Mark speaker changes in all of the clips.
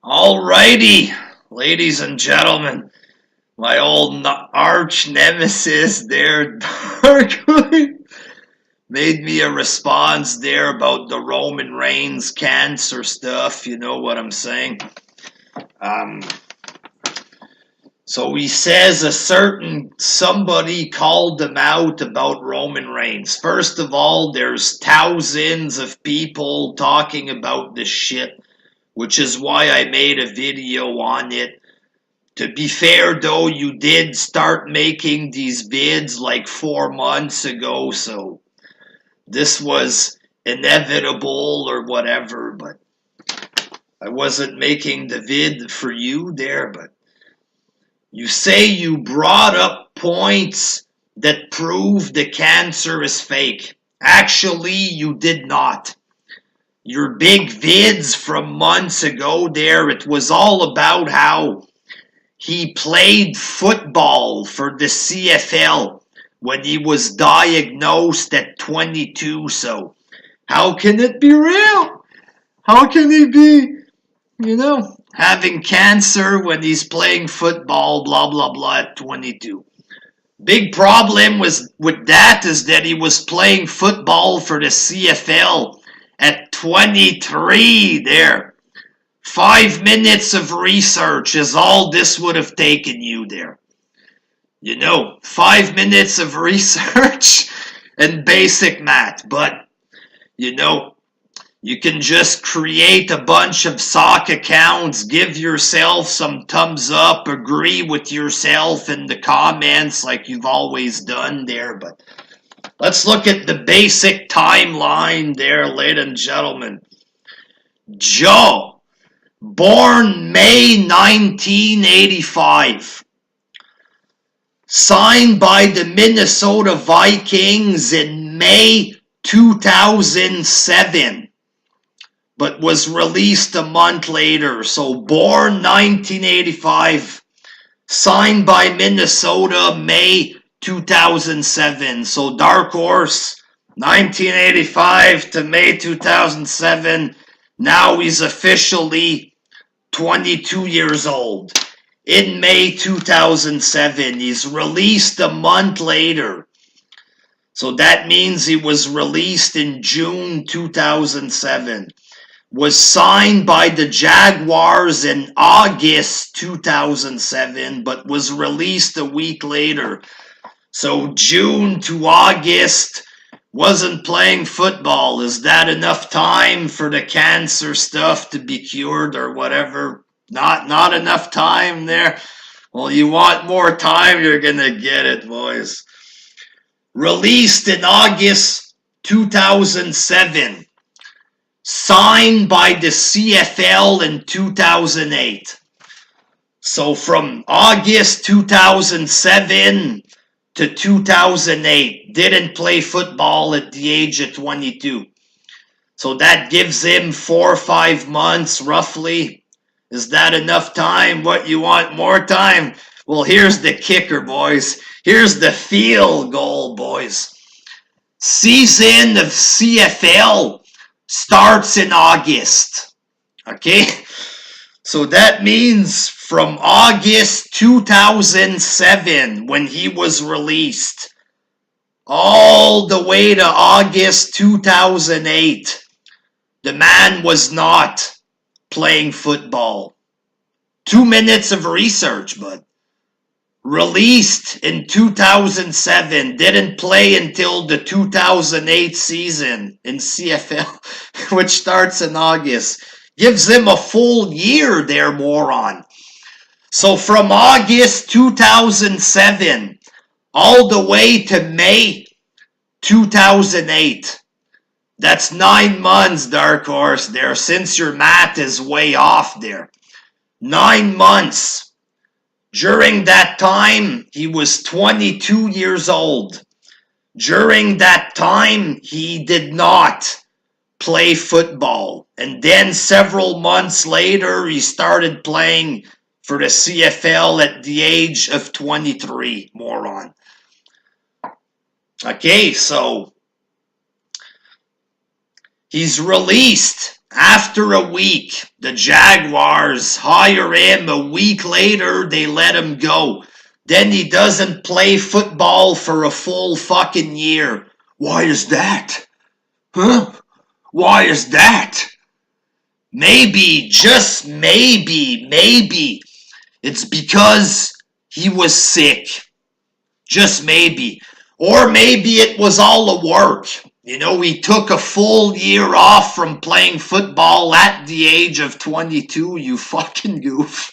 Speaker 1: Alrighty, ladies and gentlemen, my old arch nemesis there, Darkly, made me a response there about the Roman Reigns cancer stuff. You know what I'm saying? Um, so he says a certain somebody called him out about Roman Reigns. First of all, there's thousands of people talking about this shit, which is why I made a video on it. To be fair, though, you did start making these vids like 4 months ago, so this was inevitable or whatever, but I wasn't making the vid for you there, but you say you brought up points that prove the cancer is fake. Actually, you did not. Your big vids from months ago there, it was all about how he played football for the CFL when he was diagnosed at 22, so how can it be real? How can he be, having cancer when he's playing football, blah, blah, blah, at 22? Big problem with that is that he was playing football for the CFL at 23 there. 5 minutes of research is all this would have taken you there. 5 minutes of research and basic math. But, you can just create a bunch of sock accounts, give yourself some thumbs up, agree with yourself in the comments like you've always done there. But let's look at the basic timeline there, ladies and gentlemen. Joe, born May 1985. Signed by the Minnesota Vikings in May 2007. But was released a month later. So born 1985. Signed by Minnesota May 2007. So Dark Horse, 1985 to May 2007. Now he's officially 22 years old. In May 2007, he's released a month later. So that means he was released in June 2007. Was signed by the Jaguars in August 2007, but was released a week later. So June to August, wasn't playing football. Is that enough time for the cancer stuff to be cured or whatever? Not enough time there? Well, you want more time, you're gonna get it, boys. Released in August 2007. Signed by the CFL in 2008. So from August 2007 to 2008, didn't play football at the age of 22. So that gives him 4 or 5 months roughly. Is that enough time? What, you want more time? Well, here's the kicker, boys. Here's the field goal, boys. Season of CFL starts in August. Okay? So that means from August 2007, when he was released, all the way to August 2008, the man was not playing football. 2 minutes of research, but released in 2007, didn't play until the 2008 season in CFL, which starts in August. Gives him a full year there, moron. So from August 2007 all the way to May 2008. That's 9 months, Dark Horse, there, since your math is way off there. 9 months. During that time, he was 22 years old. During that time, he did not play football. And then several months later, he started playing for the CFL at the age of 23, moron. Okay, so he's released After a week, the Jaguars hire him. A week later, they let him go. Then he doesn't play football for a full fucking year. Why is that? Huh? Why is that? Maybe, just maybe, it's because he was sick. Just maybe. Or maybe it was all a work. You know, he took a full year off from playing football at the age of 22, you fucking goof.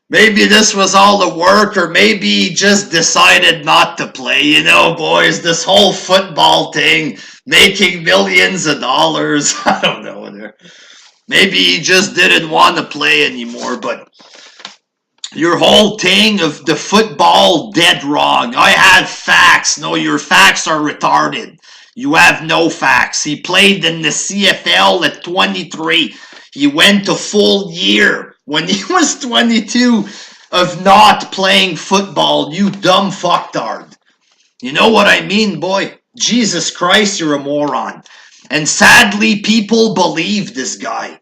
Speaker 1: Maybe this was all a work, or maybe he just decided not to play. You know, boys, this whole football thing, making millions of dollars, I don't know. Maybe he just didn't want to play anymore, but your whole thing of the football, dead wrong. I have facts. No, your facts are retarded. You have no facts. He played in the CFL at 23. He went a full year when he was 22 of not playing football. You dumb fucktard. You know what I mean, boy? Jesus Christ, you're a moron. And sadly, people believe this guy.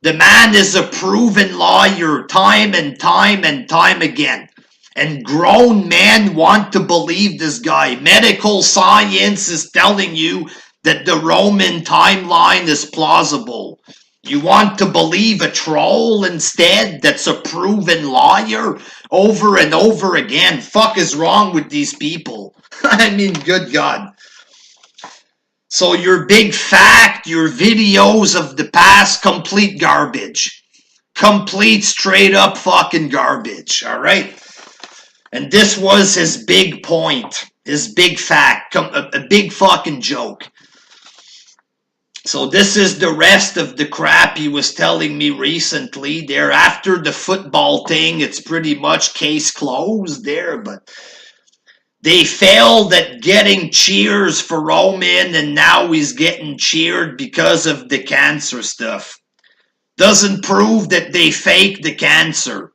Speaker 1: The man is a proven liar time and time again. And grown men want to believe this guy. Medical science is telling you that the Roman timeline is plausible. You want to believe a troll instead that's a proven liar over and over again. Fuck is wrong with these people? I mean, good God. So your big fact, your videos of the past, complete garbage. Complete straight up fucking garbage, alright? And this was his big point, his big fact, a big fucking joke. So this is the rest of the crap he was telling me recently there. After the football thing, it's pretty much case closed there, but they failed at getting cheers for Roman, and now he's getting cheered because of the cancer stuff. Doesn't prove that they faked the cancer.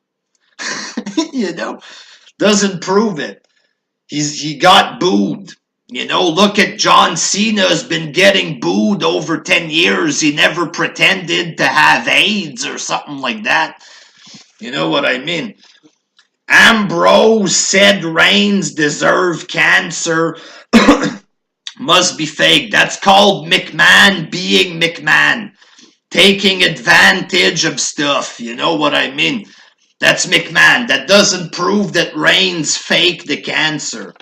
Speaker 1: You know? Doesn't prove it. He got booed. You know, look at John Cena has been getting booed over 10 years. He never pretended to have AIDS or something like that. You know what I mean? Ambrose said Reigns deserved cancer. Must be fake. That's called McMahon being McMahon. Taking advantage of stuff. You know what I mean? That's McMahon. That doesn't prove that Reigns faked the cancer.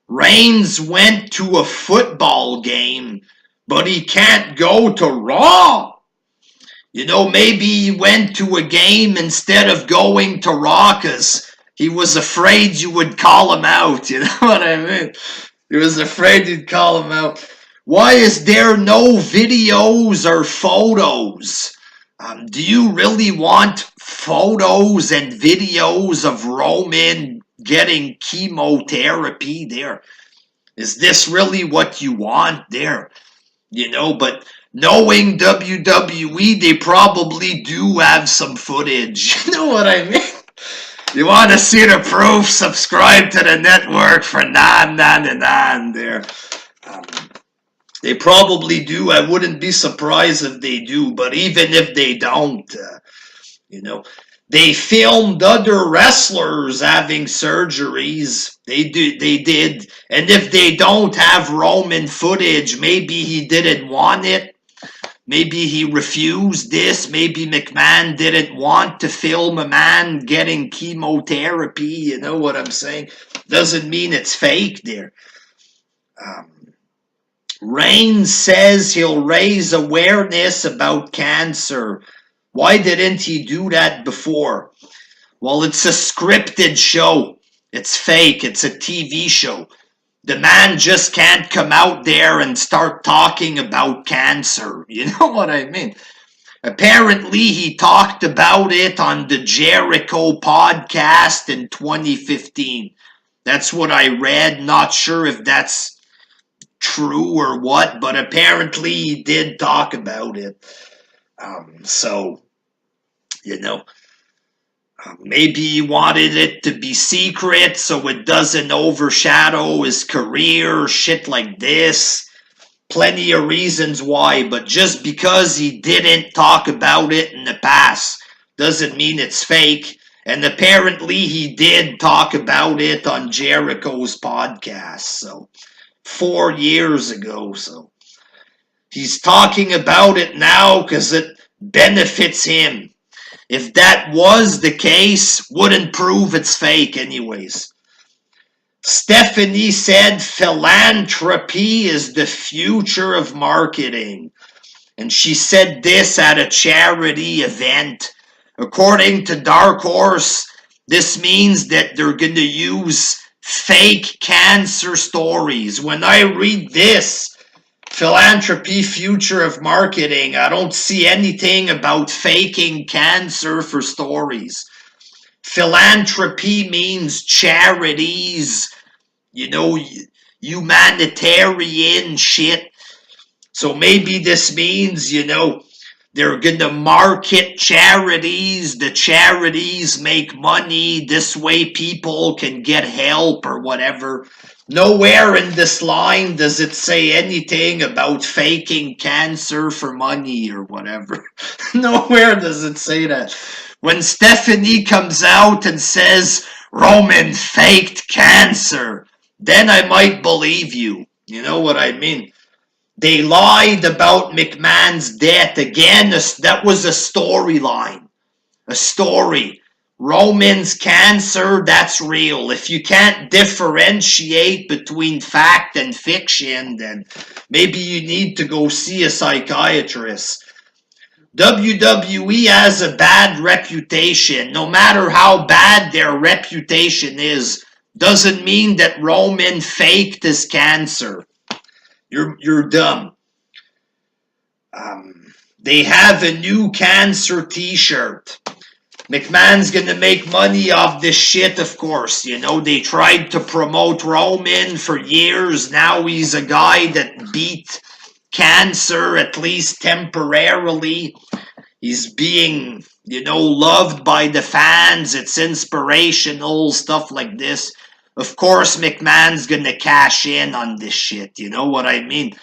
Speaker 1: Reigns went to a football game, but he can't go to Raw. You know, maybe he went to a game instead of going to Raw because he was afraid you would call him out. You know what I mean? He was afraid you'd call him out. Why is there no videos or photos? Do you really want photos and videos of Roman getting chemotherapy there? Is this really what you want there? You know, but knowing WWE, they probably do have some footage. You know what I mean? You want to see the proof? Subscribe to the network for nan there. They probably do. I wouldn't be surprised if they do. But even if they don't, you know, they filmed other wrestlers having surgeries. They did. And if they don't have Roman footage, maybe he didn't want it. Maybe he refused this. Maybe McMahon didn't want to film a man getting chemotherapy. You know what I'm saying? Doesn't mean it's fake there. Reigns says he'll raise awareness about cancer. Why didn't he do that before? Well, it's a scripted show. It's fake. It's a TV show. The man just can't come out there and start talking about cancer. You know what I mean? Apparently, he talked about it on the Jericho podcast in 2015. That's what I read. Not sure if that's true or what, but apparently he did talk about it. So, you know, maybe he wanted it to be secret so it doesn't overshadow his career, shit like this. plenty of reasons why, but just because he didn't talk about it in the past doesn't mean it's fake. And apparently he did talk about it on Jericho's podcast, so 4 years ago. So he's talking about it now because it benefits him. If that was the case, wouldn't prove it's fake anyways. Stephanie said philanthropy is the future of marketing. And she said this at a charity event. According to Dark Horse, this means that they're going to use fake cancer stories. When I read this, philanthropy, future of marketing, I don't see anything about faking cancer for stories. Philanthropy means charities, humanitarian shit. So maybe this means, they're gonna market charities. The charities make money. This way people can get help or whatever. Nowhere in this line does it say anything about faking cancer for money or whatever. Nowhere does it say that. When Stephanie comes out and says Roman faked cancer, then I might believe you. You know what I mean? They lied about McMahon's death. Again, that was a storyline. A story. Roman's cancer, that's real. If you can't differentiate between fact and fiction, then maybe you need to go see a psychiatrist. WWE has a bad reputation. No matter how bad their reputation is, doesn't mean that Roman faked his cancer. You're dumb. They have a new cancer t-shirt. McMahon's gonna make money off this shit, of course. They tried to promote Roman for years. Now he's a guy that beat cancer, at least temporarily. He's being, loved by the fans. It's inspirational, stuff like this. Of course, McMahon's gonna cash in on this shit. You know what I mean?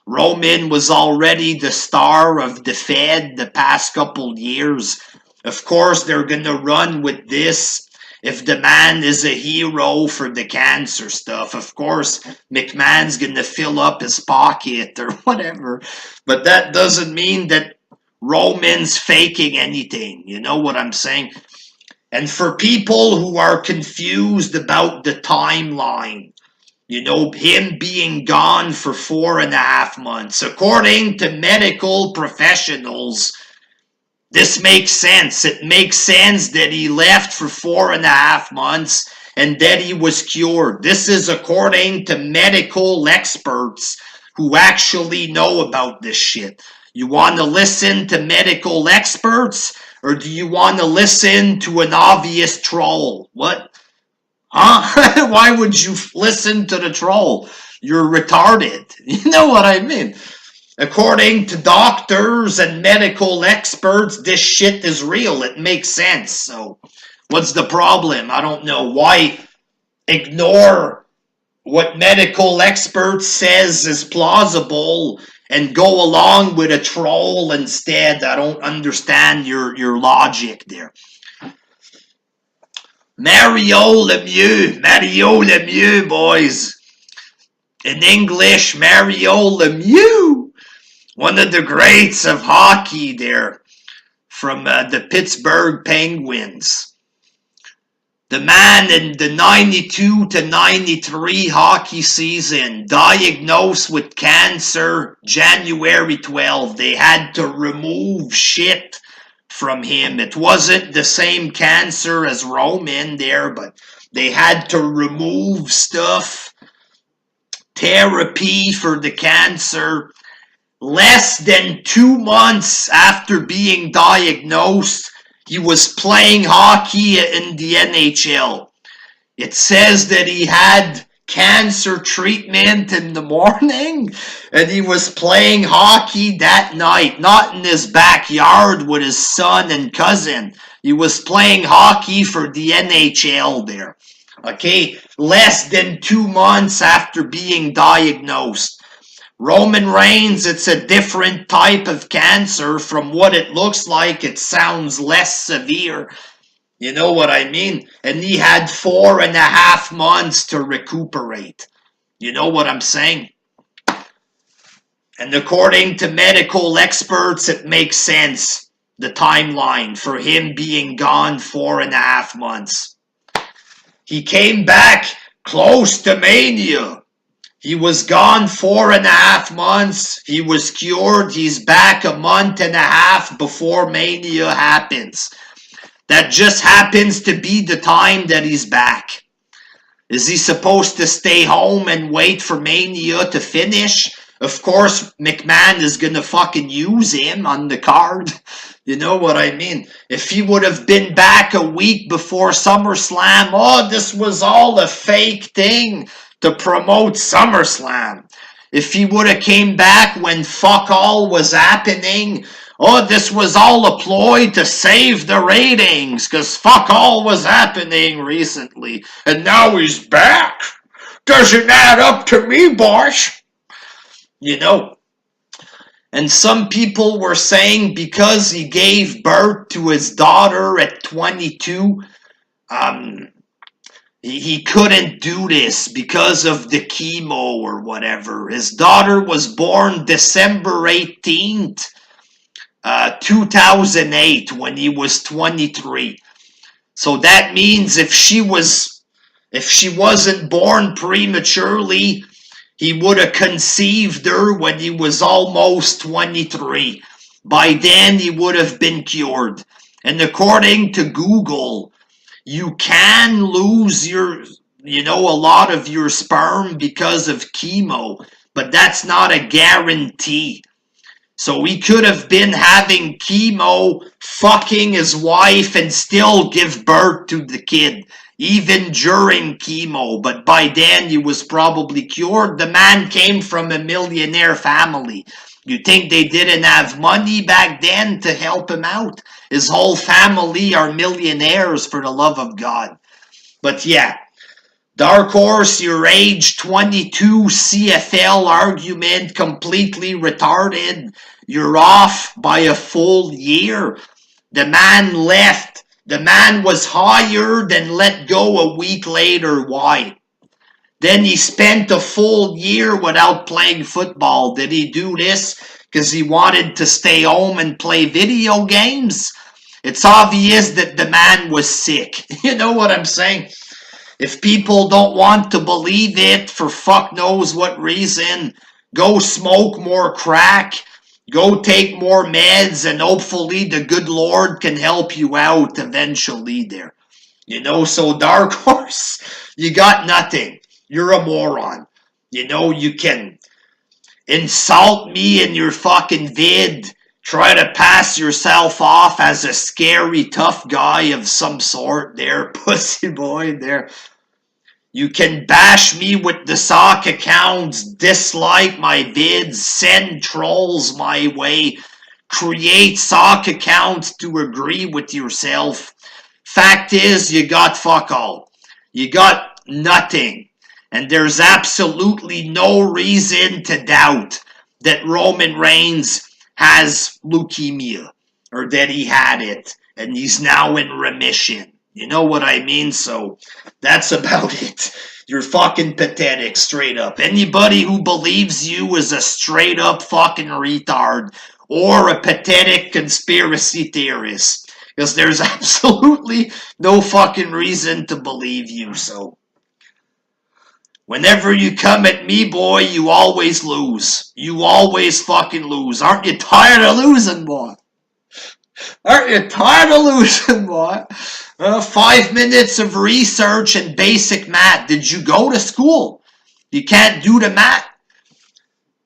Speaker 1: Roman was already the star of the Fed the past couple years. Of course, they're gonna run with this. If the man is a hero for the cancer stuff, of course, McMahon's gonna fill up his pocket or whatever. But that doesn't mean that Roman's faking anything. You know what I'm saying? And for people who are confused about the timeline, him being gone for 4.5 months, according to medical professionals, this makes sense. It makes sense that he left for 4.5 months and that he was cured. This is according to medical experts who actually know about this shit. You want to listen to medical experts? Or do you want to listen to an obvious troll? What? Huh? Why would you listen to the troll? You're retarded. You know what I mean? According to doctors and medical experts, this shit is real. It makes sense. So, what's the problem? I don't know. Why ignore what medical experts says is plausible and go along with a troll instead? I don't understand your logic there. Mario Lemieux, boys. In English, Mario Lemieux. One of the greats of hockey there from the Pittsburgh Penguins. The man in the 92 to 93 hockey season, diagnosed with cancer January 12. They had to remove shit from him. It wasn't the same cancer as Roman there, but they had to remove stuff. Therapy for the cancer. Less than 2 months after being diagnosed, he was playing hockey in the NHL. It says that he had cancer treatment in the morning and he was playing hockey that night, not in his backyard with his son and cousin. He was playing hockey for the NHL there. Okay, less than 2 months after being diagnosed. Roman Reigns, it's a different type of cancer. From what it looks like, it sounds less severe. You know what I mean? And he had 4.5 months to recuperate. You know what I'm saying? And according to medical experts, it makes sense, the timeline for him being gone 4.5 months. He came back close to Mania. He was gone 4.5 months. He was cured. He's back a month and a half before Mania happens. That just happens to be the time that he's back. Is he supposed to stay home and wait for Mania to finish? Of course, McMahon is going to fucking use him on the card. You know what I mean? If he would have been back a week before SummerSlam, oh, this was all a fake thing to promote SummerSlam. If he would have came back when fuck all was happening, oh, this was all a ploy to save the ratings, because fuck all was happening recently, and now he's back. Doesn't add up to me, boss. You know. And some people were saying because he gave birth to his daughter at 22, he couldn't do this because of the chemo or whatever. His daughter was born December 18th, 2008, when he was 23. So that means if she wasn't born prematurely, he would have conceived her when he was almost 23. By then, he would have been cured. And according to Google, you can lose a lot of your sperm because of chemo, but that's not a guarantee. So he could have been having chemo, fucking his wife, and still give birth to the kid, even during chemo. But by then, he was probably cured. The man came from a millionaire family. You think they didn't have money back then to help him out? His whole family are millionaires, for the love of God. But yeah, Dark Horse, your age 22 CFL argument completely retarded. You're off by a full year. The man left. The man was hired and let go a week later. Why? Then he spent a full year without playing football. Did he do this because he wanted to stay home and play video games? It's obvious that the man was sick. You know what I'm saying? If people don't want to believe it for fuck knows what reason, go smoke more crack, go take more meds, and hopefully the good Lord can help you out eventually there. You know, so Dark Horse, you got nothing. You're a moron. You know, you can insult me in your fucking vid, try to pass yourself off as a scary tough guy of some sort there, pussy boy there. You can bash me with the sock accounts, dislike my vids, send trolls my way, create sock accounts to agree with yourself. Fact is, you got fuck all. You got nothing. And there's absolutely no reason to doubt that Roman Reigns has leukemia, or that he had it, and he's now in remission. You know what I mean? So that's about it. You're fucking pathetic, straight up. Anybody who believes you is a straight up fucking retard or a pathetic conspiracy theorist. Because there's absolutely no fucking reason to believe you, so. Whenever you come at me, boy, you always lose. You always fucking lose. Aren't you tired of losing, boy? Aren't you tired of losing, boy? 5 minutes of research and basic math. Did you go to school? You can't do the math.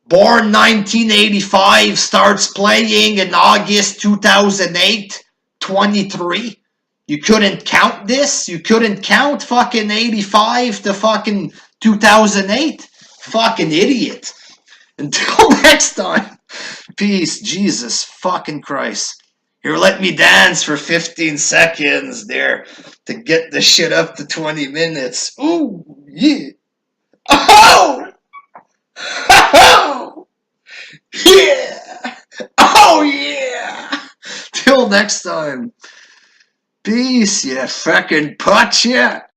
Speaker 1: Born 1985, starts playing in August 2008, 23. You couldn't count this? You couldn't count fucking 85 to fucking 2008? Fucking idiot. Until next time. Peace. Jesus fucking Christ. Here, let me dance for 15 seconds there to get the shit up to 20 minutes. Ooh, yeah. Oh! Oh! Yeah! Oh yeah! Till next time. Peace, you fucking putz, yeah!